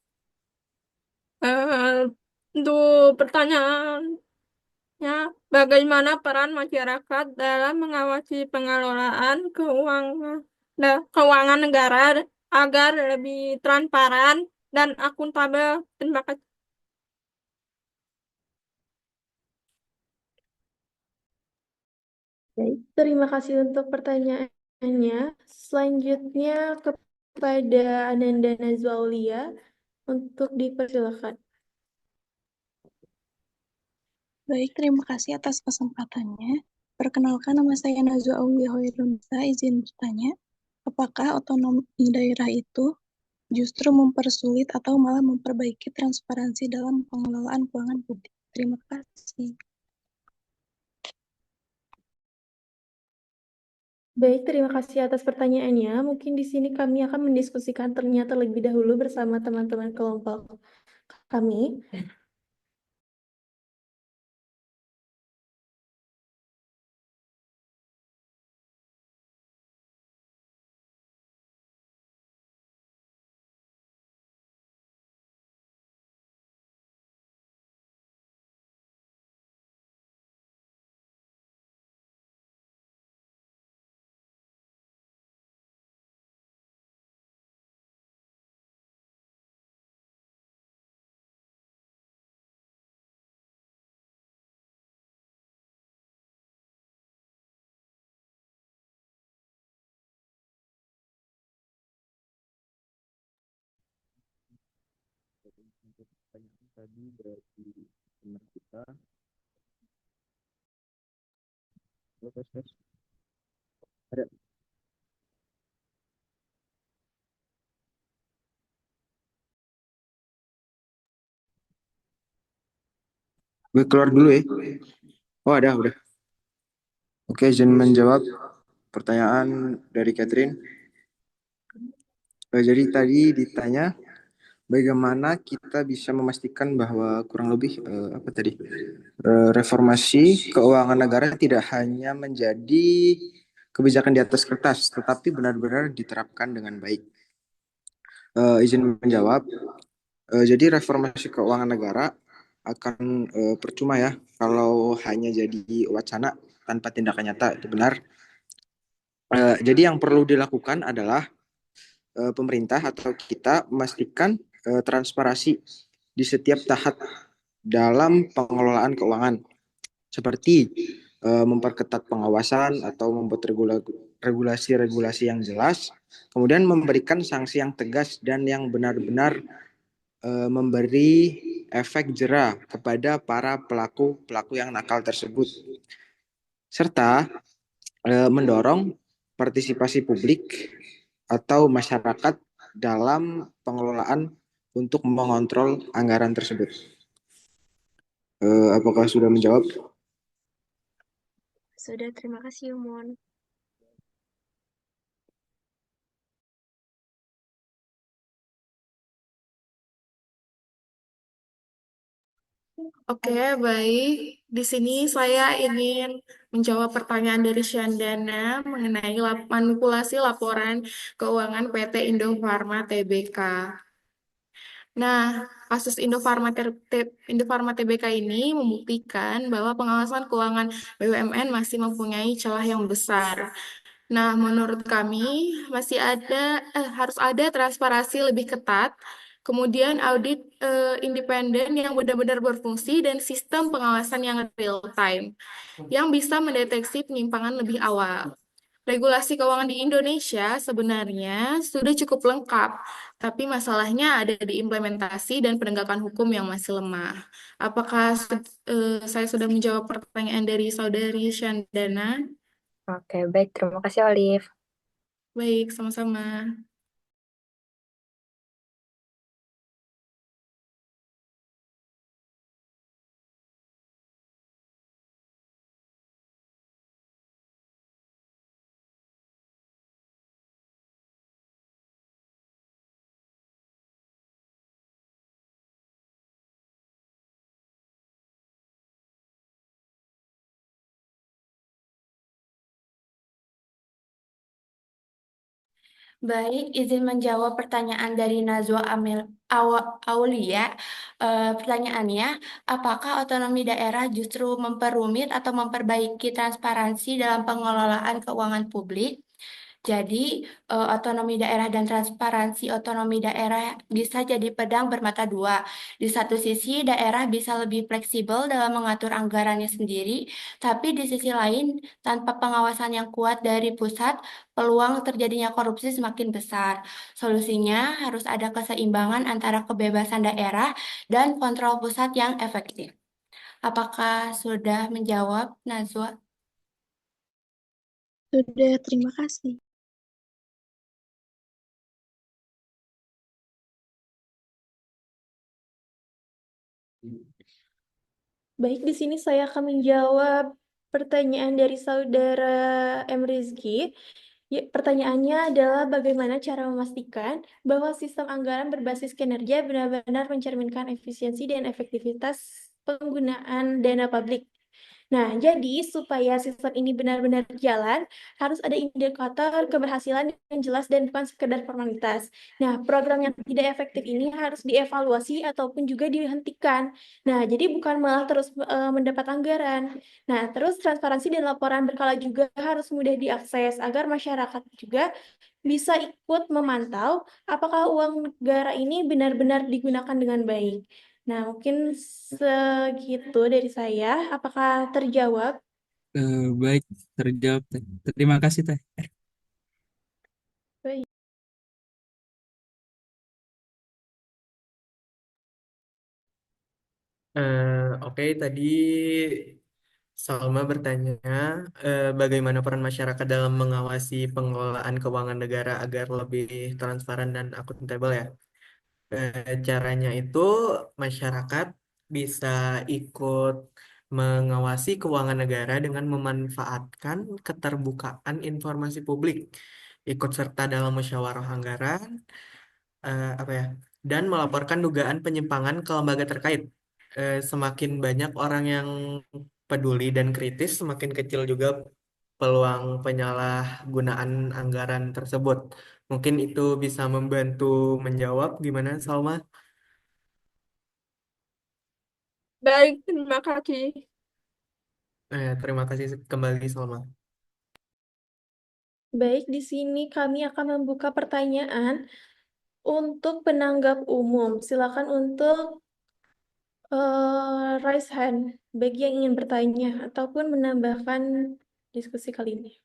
untuk pertanyaannya, bagaimana peran masyarakat dalam mengawasi pengelolaan keuangan negara agar lebih transparan dan akuntabel? Terima kasih. Baik, terima kasih untuk pertanyaannya. Selanjutnya kepada Ananda Nazwaulia untuk dipersilakan. Baik, terima kasih atas kesempatannya. Perkenalkan, nama saya Nazwa Aulia Hoirunisa, izin bertanya, apakah otonomi daerah itu justru mempersulit atau malah memperbaiki transparansi dalam pengelolaan keuangan publik? Terima kasih. Baik, terima kasih atas pertanyaannya. Mungkin di sini kami akan mendiskusikan ternyata lebih dahulu bersama teman-teman kelompok kami. Tadi dari teman kita, ada. Gue keluar dulu ya. Oh ada, udah. Oke, izin menjawab pertanyaan dari Catherine. Jadi tadi ditanya bagaimana kita bisa memastikan bahwa kurang lebih reformasi keuangan negara tidak hanya menjadi kebijakan di atas kertas, tetapi benar-benar diterapkan dengan baik. Izin menjawab. Jadi reformasi keuangan negara akan percuma ya kalau hanya jadi wacana tanpa tindakan nyata, itu benar. Jadi yang perlu dilakukan adalah pemerintah atau kita memastikan transparansi di setiap tahap dalam pengelolaan keuangan, seperti memperketat pengawasan atau membuat regulasi-regulasi yang jelas, kemudian memberikan sanksi yang tegas dan yang benar-benar memberi efek jera kepada para pelaku-pelaku yang nakal tersebut, serta mendorong partisipasi publik atau masyarakat dalam pengelolaan untuk mengontrol anggaran tersebut. Apakah sudah menjawab? Sudah, terima kasih Umon. Oke, baik. Di sini saya ingin menjawab pertanyaan dari Syandana mengenai manipulasi laporan keuangan PT Indofarma Tbk. Nah, kasus Indofarma Tbk ini membuktikan bahwa pengawasan keuangan BUMN masih mempunyai celah yang besar. Nah, menurut kami harus ada transparansi lebih ketat, kemudian audit independen yang benar-benar berfungsi dan sistem pengawasan yang real time yang bisa mendeteksi penyimpangan lebih awal. Regulasi keuangan di Indonesia sebenarnya sudah cukup lengkap, tapi masalahnya ada di implementasi dan penegakan hukum yang masih lemah. Apakah saya sudah menjawab pertanyaan dari Saudari Syandana? Oke, baik. Terima kasih, Olive. Baik, sama-sama. Baik, izin menjawab pertanyaan dari Najwa Aulia. Pertanyaannya, apakah otonomi daerah justru memperumit atau memperbaiki transparansi dalam pengelolaan keuangan publik? Jadi, otonomi daerah dan transparansi otonomi daerah bisa jadi pedang bermata dua. Di satu sisi, daerah bisa lebih fleksibel dalam mengatur anggarannya sendiri, tapi di sisi lain, tanpa pengawasan yang kuat dari pusat, peluang terjadinya korupsi semakin besar. Solusinya harus ada keseimbangan antara kebebasan daerah dan kontrol pusat yang efektif. Apakah sudah menjawab, Nazwa? Sudah, terima kasih. Baik, di sini saya akan menjawab pertanyaan dari saudara M. Rizky. Ya, pertanyaannya adalah bagaimana cara memastikan bahwa sistem anggaran berbasis kinerja benar-benar mencerminkan efisiensi dan efektivitas penggunaan dana publik. Nah, jadi supaya sistem ini benar-benar jalan, harus ada indikator keberhasilan yang jelas dan bukan sekedar formalitas. Nah, program yang tidak efektif ini harus dievaluasi ataupun juga dihentikan. Nah, jadi bukan malah terus mendapat anggaran. Nah, terus transparansi dan laporan berkala juga harus mudah diakses agar masyarakat juga bisa ikut memantau apakah uang negara ini benar-benar digunakan dengan baik. Nah, mungkin segitu dari saya. Apakah terjawab? Baik, terjawab, Teh. Terima kasih, Teh. Baik. Oke, tadi Salma bertanya bagaimana peran masyarakat dalam mengawasi pengelolaan keuangan negara agar lebih transparan dan akuntabel ya. Caranya itu masyarakat bisa ikut mengawasi keuangan negara dengan memanfaatkan keterbukaan informasi publik, ikut serta dalam musyawarah anggaran, apa ya, dan melaporkan dugaan penyimpangan ke lembaga terkait. Semakin banyak orang yang peduli dan kritis, semakin kecil juga peluang penyalahgunaan anggaran tersebut. Mungkin itu bisa membantu menjawab. Gimana, Salma? Baik, terima kasih. Terima kasih kembali, Salma. Baik, di sini kami akan membuka pertanyaan untuk penanggap umum. Silakan untuk raise hand bagi yang ingin bertanya ataupun menambahkan diskusi kali ini.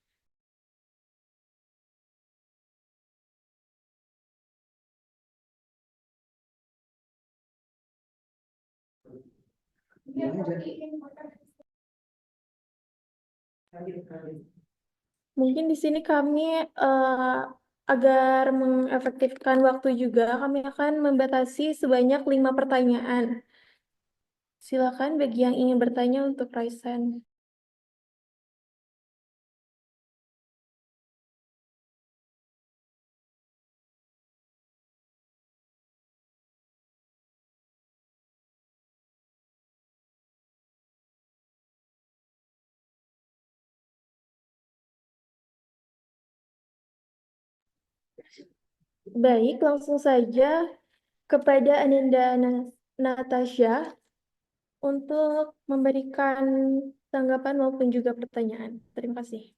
Mungkin di sini kami agar mengefektifkan waktu juga, kami akan membatasi sebanyak 5 pertanyaan. Silakan bagi yang ingin bertanya untuk raise hand. Baik, langsung saja kepada Ananda Natasha untuk memberikan tanggapan maupun juga pertanyaan. Terima kasih.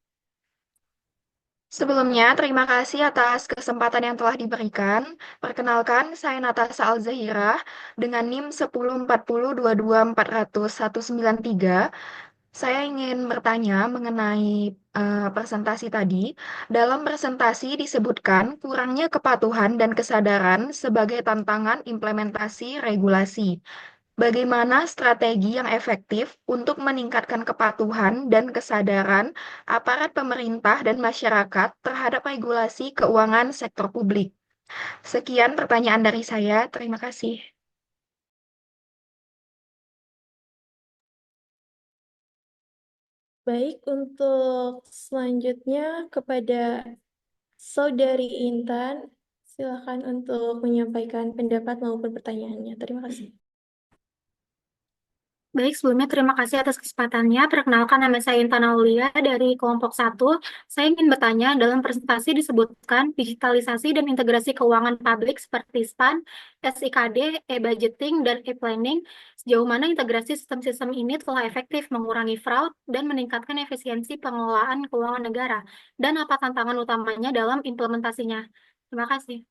Sebelumnya, terima kasih atas kesempatan yang telah diberikan. Perkenalkan, saya Natasha Al-Zahira dengan NIM 104022400193. Saya ingin bertanya mengenai presentasi tadi. Dalam presentasi disebutkan kurangnya kepatuhan dan kesadaran sebagai tantangan implementasi regulasi. Bagaimana strategi yang efektif untuk meningkatkan kepatuhan dan kesadaran aparat pemerintah dan masyarakat terhadap regulasi keuangan sektor publik? Sekian pertanyaan dari saya. Terima kasih. Baik, untuk selanjutnya kepada Saudari Intan, silakan untuk menyampaikan pendapat maupun pertanyaannya. Terima kasih. Baik, sebelumnya terima kasih atas kesempatannya. Perkenalkan, nama saya Intan Aulia dari kelompok 1. Saya ingin bertanya, dalam presentasi disebutkan digitalisasi dan integrasi keuangan publik seperti SPAN, SIKD, e-budgeting, dan e-planning. Sejauh mana integrasi sistem-sistem ini telah efektif mengurangi fraud dan meningkatkan efisiensi pengelolaan keuangan negara? Dan apa tantangan utamanya dalam implementasinya? Terima kasih.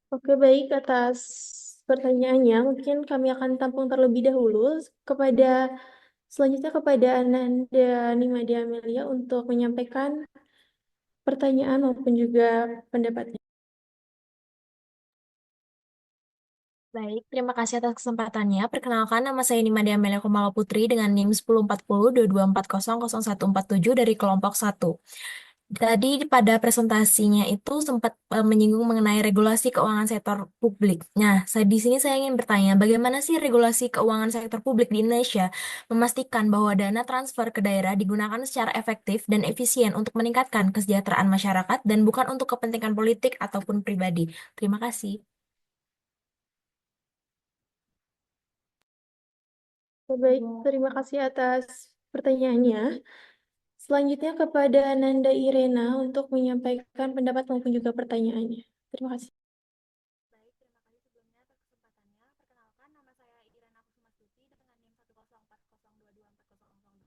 Oke, baik, atas pertanyaannya. Mungkin kami akan tampung terlebih dahulu selanjutnya kepada Ananda Nimade Amelia untuk menyampaikan pertanyaan maupun juga pendapatnya. Baik, terima kasih atas kesempatannya. Perkenalkan, nama saya Nimade Amelia Kumala Putri dengan NIM 104022400147 dari kelompok 1. Tadi pada presentasinya itu sempat menyinggung mengenai regulasi keuangan sektor publik. Nah, di sini saya ingin bertanya, bagaimana sih regulasi keuangan sektor publik di Indonesia memastikan bahwa dana transfer ke daerah digunakan secara efektif dan efisien untuk meningkatkan kesejahteraan masyarakat dan bukan untuk kepentingan politik ataupun pribadi? Terima kasih. Baik, terima kasih atas pertanyaannya. Selanjutnya kepada Nanda Irena untuk menyampaikan pendapat maupun juga pertanyaannya. Terima kasih. Baik, terima kasih sebelumnya atas kesempatannya. Perkenalkan, nama saya Irena Kusumastuti dengan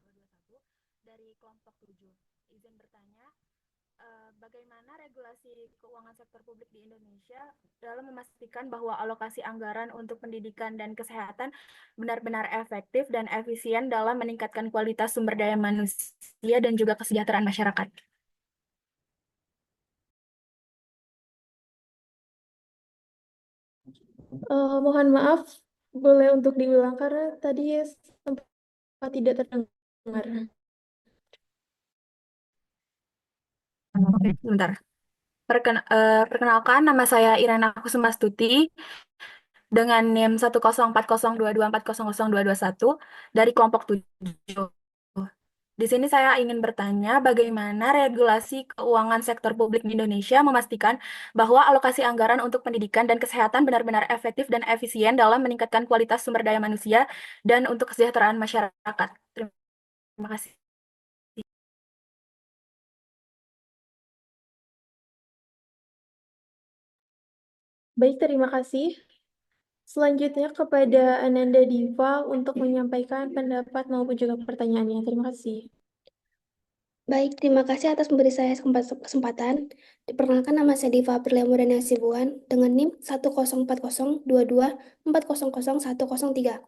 NIM 104022400221 dari kelompok 7. Izin bertanya, bagaimana regulasi keuangan sektor publik di Indonesia dalam memastikan bahwa alokasi anggaran untuk pendidikan dan kesehatan benar-benar efektif dan efisien dalam meningkatkan kualitas sumber daya manusia dan juga kesejahteraan masyarakat? Mohon maaf, boleh untuk diulang karena tadi sempat tidak terdengar. Oke, sebentar. Perkenalkan, nama saya Irena Kusumastuti dengan NIM 104022400221 dari kelompok 7. Di sini saya ingin bertanya bagaimana regulasi keuangan sektor publik di Indonesia memastikan bahwa alokasi anggaran untuk pendidikan dan kesehatan benar-benar efektif dan efisien dalam meningkatkan kualitas sumber daya manusia dan untuk kesejahteraan masyarakat. Terima kasih. Baik, terima kasih. Selanjutnya kepada Ananda Diva untuk menyampaikan pendapat maupun juga pertanyaannya. Terima kasih. Baik, terima kasih atas memberi saya kesempatan. Diperkenalkan nama saya Diva Aprilia Murdani Hasibuan dengan NIM 1040224001003.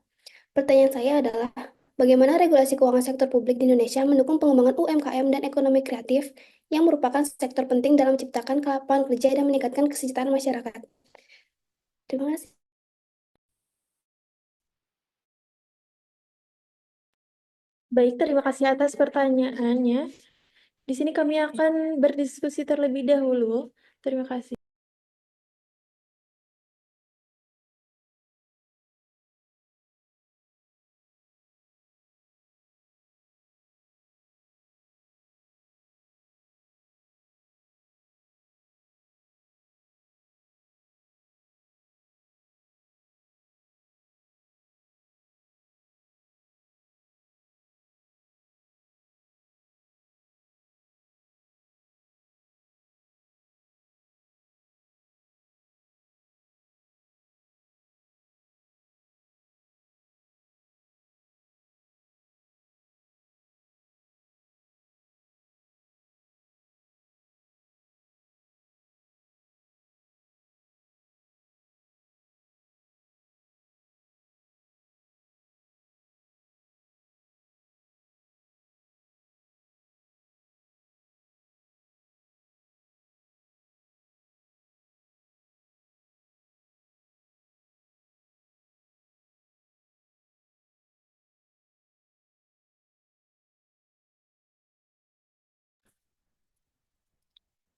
Pertanyaan saya adalah, bagaimana regulasi keuangan sektor publik di Indonesia mendukung pengembangan UMKM dan ekonomi kreatif yang merupakan sektor penting dalam menciptakan lapangan kerja dan meningkatkan kesejahteraan masyarakat? Terima kasih. Baik, terima kasih atas pertanyaannya. Di sini kami akan berdiskusi terlebih dahulu. Terima kasih.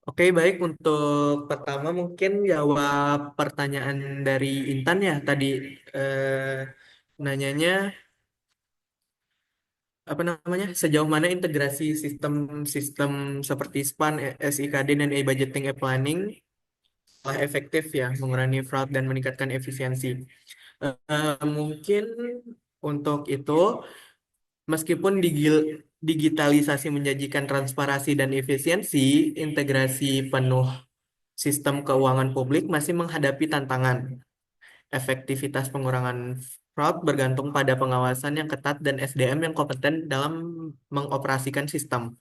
Oke, baik. Untuk pertama mungkin jawab pertanyaan dari Intan ya tadi nanyanya apa namanya sejauh mana integrasi sistem-sistem seperti SPAN, SIKD dan e-budgeting, e-planning telah efektif ya mengurangi fraud dan meningkatkan efisiensi. Mungkin untuk itu meskipun digitalisasi menjanjikan transparansi dan efisiensi, integrasi penuh sistem keuangan publik masih menghadapi tantangan. Efektivitas pengurangan fraud bergantung pada pengawasan yang ketat dan SDM yang kompeten dalam mengoperasikan sistem.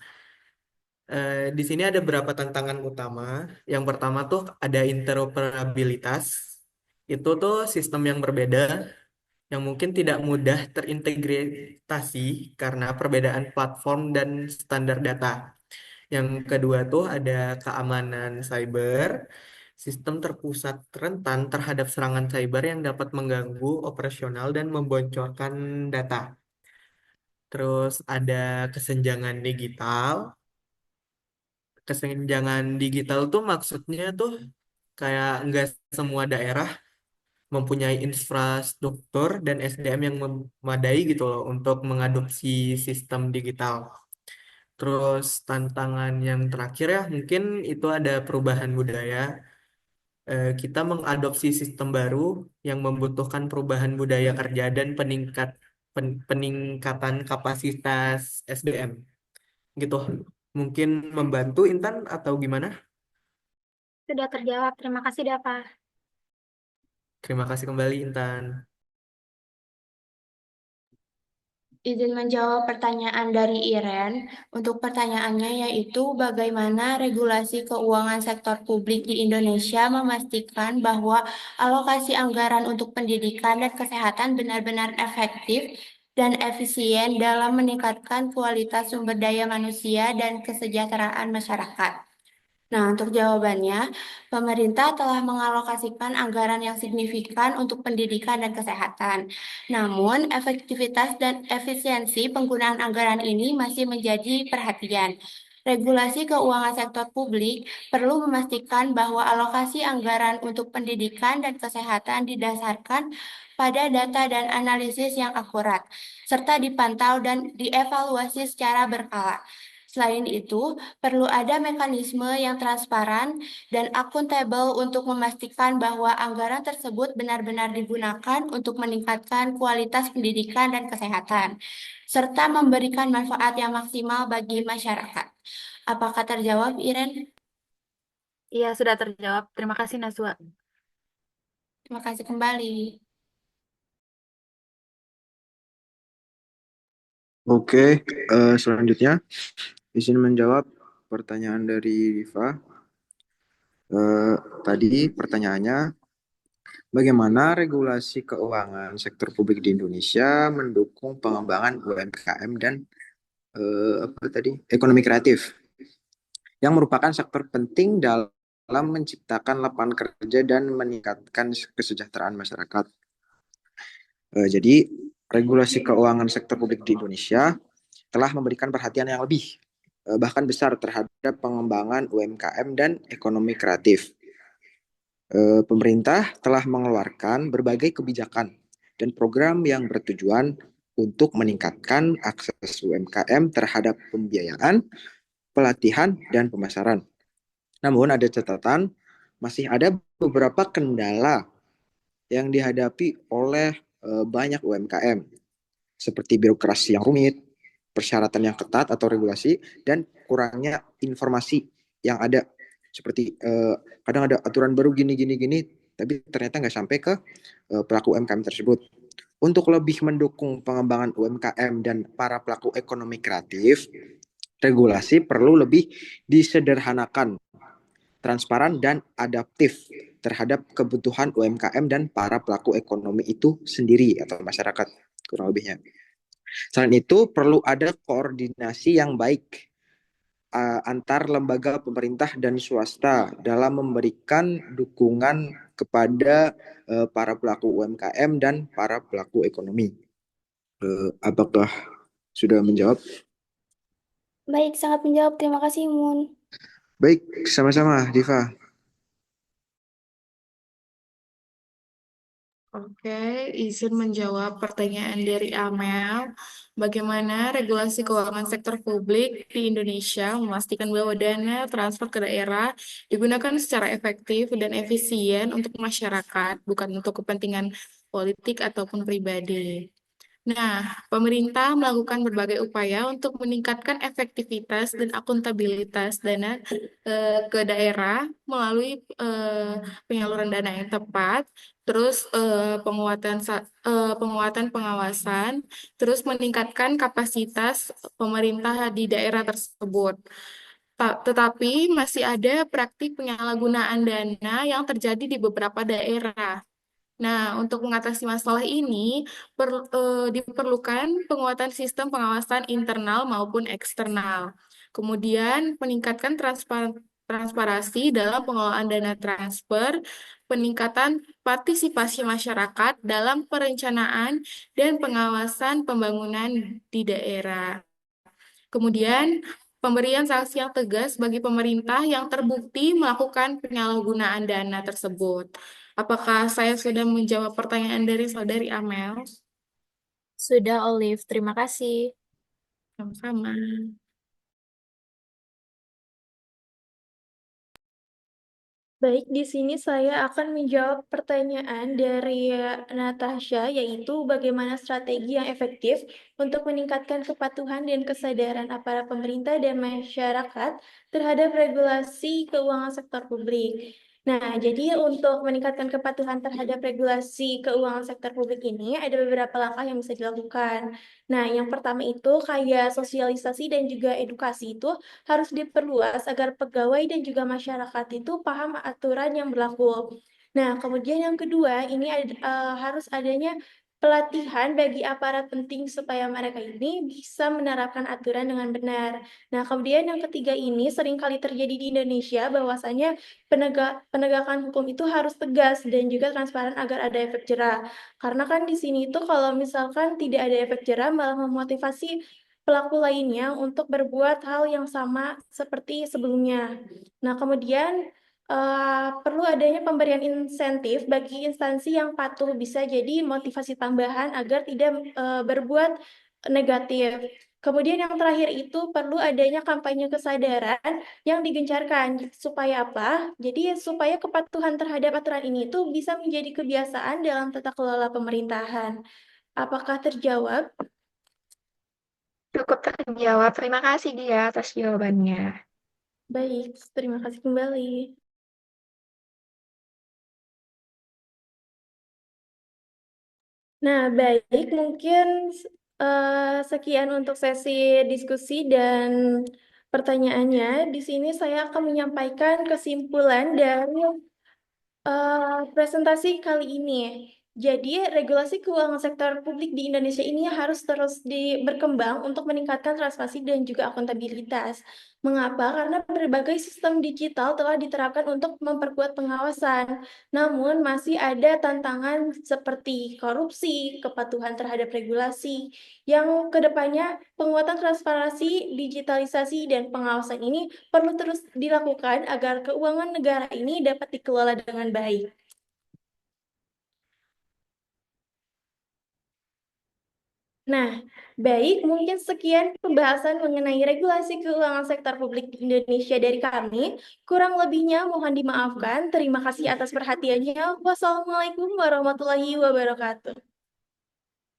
Di sini ada beberapa tantangan utama. Yang pertama tuh ada interoperabilitas. Itu tuh sistem yang berbeda yang mungkin tidak mudah terintegrasi karena perbedaan platform dan standar data. Yang kedua tuh ada keamanan cyber. Sistem terpusat rentan terhadap serangan cyber yang dapat mengganggu operasional dan membocorkan data. Terus ada kesenjangan digital. Kesenjangan digital tuh maksudnya tuh kayak nggak semua daerah mempunyai infrastruktur dan SDM yang memadai gitu loh untuk mengadopsi sistem digital. Terus tantangan yang terakhir ya mungkin itu ada perubahan budaya. Kita mengadopsi sistem baru yang membutuhkan perubahan budaya kerja dan peningkatan kapasitas SDM gitu. Mungkin membantu Intan atau gimana? Sudah terjawab. Terima kasih, Dava. Terima kasih kembali Intan. Izin menjawab pertanyaan dari Iren. Untuk pertanyaannya yaitu bagaimana regulasi keuangan sektor publik di Indonesia memastikan bahwa alokasi anggaran untuk pendidikan dan kesehatan benar-benar efektif dan efisien dalam meningkatkan kualitas sumber daya manusia dan kesejahteraan masyarakat. Nah, untuk jawabannya, pemerintah telah mengalokasikan anggaran yang signifikan untuk pendidikan dan kesehatan. Namun, efektivitas dan efisiensi penggunaan anggaran ini masih menjadi perhatian. Regulasi keuangan sektor publik perlu memastikan bahwa alokasi anggaran untuk pendidikan dan kesehatan didasarkan pada data dan analisis yang akurat, serta dipantau dan dievaluasi secara berkala. Selain itu, perlu ada mekanisme yang transparan dan akuntabel untuk memastikan bahwa anggaran tersebut benar-benar digunakan untuk meningkatkan kualitas pendidikan dan kesehatan, serta memberikan manfaat yang maksimal bagi masyarakat. Apakah terjawab, Iren? Iya, sudah terjawab. Terima kasih, Nazwa. Terima kasih kembali. Oke, selanjutnya izin menjawab pertanyaan dari Rifa. Tadi pertanyaannya, bagaimana regulasi keuangan sektor publik di Indonesia mendukung pengembangan UMKM dan apa tadi ekonomi kreatif yang merupakan sektor penting dalam menciptakan lapangan kerja dan meningkatkan kesejahteraan masyarakat. Jadi regulasi keuangan sektor publik di Indonesia telah memberikan perhatian yang lebih bahkan besar terhadap pengembangan UMKM dan ekonomi kreatif. Pemerintah telah mengeluarkan berbagai kebijakan dan program yang bertujuan untuk meningkatkan akses UMKM terhadap pembiayaan, pelatihan, dan pemasaran. Namun ada catatan, masih ada beberapa kendala yang dihadapi oleh banyak UMKM, seperti birokrasi yang rumit, persyaratan yang ketat atau regulasi, dan kurangnya informasi yang ada. Seperti kadang ada aturan baru gini, tapi ternyata nggak sampai ke pelaku UMKM tersebut. Untuk lebih mendukung pengembangan UMKM dan para pelaku ekonomi kreatif, regulasi perlu lebih disederhanakan, transparan, dan adaptif terhadap kebutuhan UMKM dan para pelaku ekonomi itu sendiri atau masyarakat, kurang lebihnya. Selain itu, perlu ada koordinasi yang baik antar lembaga pemerintah dan swasta dalam memberikan dukungan kepada para pelaku UMKM dan para pelaku ekonomi. Apakah sudah menjawab? Baik, sangat menjawab. Terima kasih, Mun. Baik, sama-sama, Diva. Oke, izin menjawab pertanyaan dari Amel. Bagaimana regulasi keuangan sektor publik di Indonesia memastikan bahwa dana transfer ke daerah digunakan secara efektif dan efisien untuk masyarakat, bukan untuk kepentingan politik ataupun pribadi. Nah, pemerintah melakukan berbagai upaya untuk meningkatkan efektivitas dan akuntabilitas dana ke daerah melalui penyaluran dana yang tepat, terus penguatan pengawasan, terus meningkatkan kapasitas pemerintah di daerah tersebut. Tetapi masih ada praktik penyalahgunaan dana yang terjadi di beberapa daerah. Nah, untuk mengatasi masalah ini, diperlukan penguatan sistem pengawasan internal maupun eksternal. Kemudian, meningkatkan transparansi dalam pengelolaan dana transfer, peningkatan partisipasi masyarakat dalam perencanaan dan pengawasan pembangunan di daerah. Kemudian, pemberian sanksi yang tegas bagi pemerintah yang terbukti melakukan penyalahgunaan dana tersebut. Apakah saya sudah menjawab pertanyaan dari saudari Amel? Sudah, Olive. Terima kasih. Sama-sama. Baik, di sini saya akan menjawab pertanyaan dari Natasha, yaitu bagaimana strategi yang efektif untuk meningkatkan kepatuhan dan kesadaran aparat pemerintah dan masyarakat terhadap regulasi keuangan sektor publik. Nah, jadi untuk meningkatkan kepatuhan terhadap regulasi keuangan sektor publik ini ada beberapa langkah yang bisa dilakukan. Nah, yang pertama itu kayak sosialisasi dan juga edukasi itu harus diperluas agar pegawai dan juga masyarakat itu paham aturan yang berlaku. Nah, kemudian yang kedua, ini harus adanya pelatihan bagi aparat penting supaya mereka ini bisa menerapkan aturan dengan benar. Nah, kemudian yang ketiga ini seringkali terjadi di Indonesia bahwasanya penegakan hukum itu harus tegas dan juga transparan agar ada efek jerah. Karena kan di sini itu kalau misalkan tidak ada efek jerah malah memotivasi pelaku lainnya untuk berbuat hal yang sama seperti sebelumnya. Nah, kemudian perlu adanya pemberian insentif bagi instansi yang patuh, bisa jadi motivasi tambahan agar tidak berbuat negatif. Kemudian yang terakhir itu perlu adanya kampanye kesadaran yang digencarkan. Supaya apa? Jadi supaya kepatuhan terhadap aturan ini itu bisa menjadi kebiasaan dalam tata kelola pemerintahan. Apakah terjawab? Cukup terjawab. Terima kasih dia atas jawabannya. Baik, terima kasih kembali. Nah, baik, mungkin sekian untuk sesi diskusi dan pertanyaannya. Di sini saya akan menyampaikan kesimpulan dari presentasi kali ini. Jadi, regulasi keuangan sektor publik di Indonesia ini harus terus berkembang untuk meningkatkan transparansi dan juga akuntabilitas. Mengapa? Karena berbagai sistem digital telah diterapkan untuk memperkuat pengawasan. Namun, masih ada tantangan seperti korupsi, kepatuhan terhadap regulasi, yang kedepannya penguatan transparansi, digitalisasi, dan pengawasan ini perlu terus dilakukan agar keuangan negara ini dapat dikelola dengan baik. Nah, baik, mungkin sekian pembahasan mengenai regulasi keuangan sektor publik di Indonesia dari kami. Kurang lebihnya mohon dimaafkan. Terima kasih atas perhatiannya. Wassalamualaikum warahmatullahi wabarakatuh.